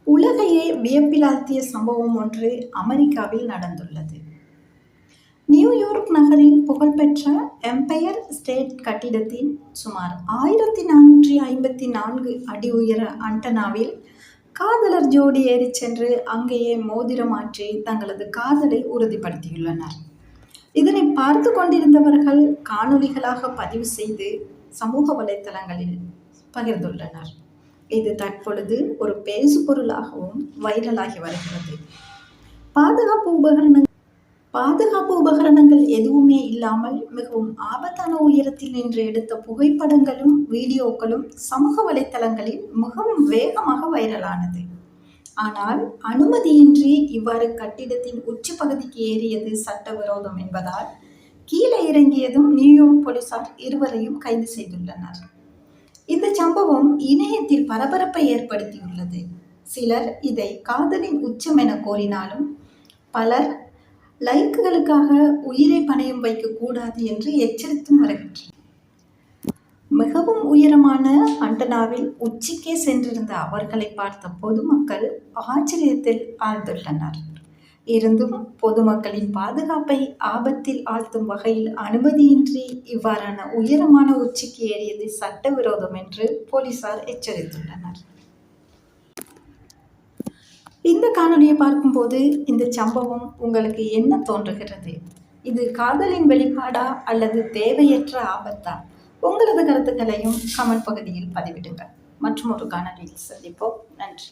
உலகையே வியப்பிலாழ்த்திய சம்பவம் ஒன்று அமெரிக்காவில் நடந்துள்ளது. நியூயார்க் நகரின் புகழ்பெற்ற எம்பயர் ஸ்டேட் கட்டிடத்தின் சுமார் 1454 அடி உயர ஆண்டனாவில் காதலர் ஜோடி ஏறிச் சென்று அங்கேயே மோதிரம் மாற்றி தங்களது காதலை உறுதிப்படுத்தியுள்ளனர். இதனை பார்த்து கொண்டிருந்தவர்கள் காணொளிகளாக பதிவு செய்து சமூக வலைத்தளங்களில் பகிர்ந்துள்ளனர். இது தற்பொழுது ஒரு பேசுபொருளாகவும் வைரலாகி வருகிறது. பாதுகாப்பு உபகரணங்கள் எதுவுமே இல்லாமல் மிகவும் ஆபத்தான உயரத்தில் நின்று எடுத்த புகைப்படங்களும் வீடியோக்களும் சமூக வலைத்தளங்களில் மிகவும் வேகமாக வைரலானது. ஆனால் அனுமதியின்றி இவ்வாறு கட்டிடத்தின் உச்சி பகுதிக்கு ஏறியது சட்டவிரோதம் என்பதால் கீழே இறங்கியதும் நியூயார்க் போலீசார் இருவரையும் கைது செய்துள்ளனர். இந்த சம்பவம் இணையத்தில் பரபரப்பை ஏற்படுத்தியுள்ளது. சிலர் இதை காதலின் உச்சம் என கோரினாலும் பலர் லைக்குகளுக்காக உயிரை பணயம் வைக்கக்கூடாது என்று எச்சரித்தும் வருகின்றனர். மிகவும் உயரமான ஆண்டனாவில் உச்சிக்கே சென்றிருந்த அவர்களை பார்த்த பொதுமக்கள் ஆச்சரியத்தில் ஆழ்ந்துள்ளனர். இருந்தும் பொதுமக்களின் பாதுகாப்பை ஆபத்தில் ஆழ்த்தும் வகையில் அனுமதியின்றி இவ்வாறான உயரமான உச்சிக்கு ஏறியது சட்டவிரோதம் என்று போலீசார் எச்சரித்துள்ளனர். இந்த காணொலியை பார்க்கும்போது இந்த சம்பவம் உங்களுக்கு என்ன தோன்றுகிறது? இது காதலின் வெளிப்பாடா அல்லது தேவையற்ற ஆபத்தா? உங்களது கருத்துக்களையும் கமெண்ட் பகுதியில் பதிவிடுங்கள். மற்றும் ஒரு காணொலியில் சந்திப்போம். நன்றி.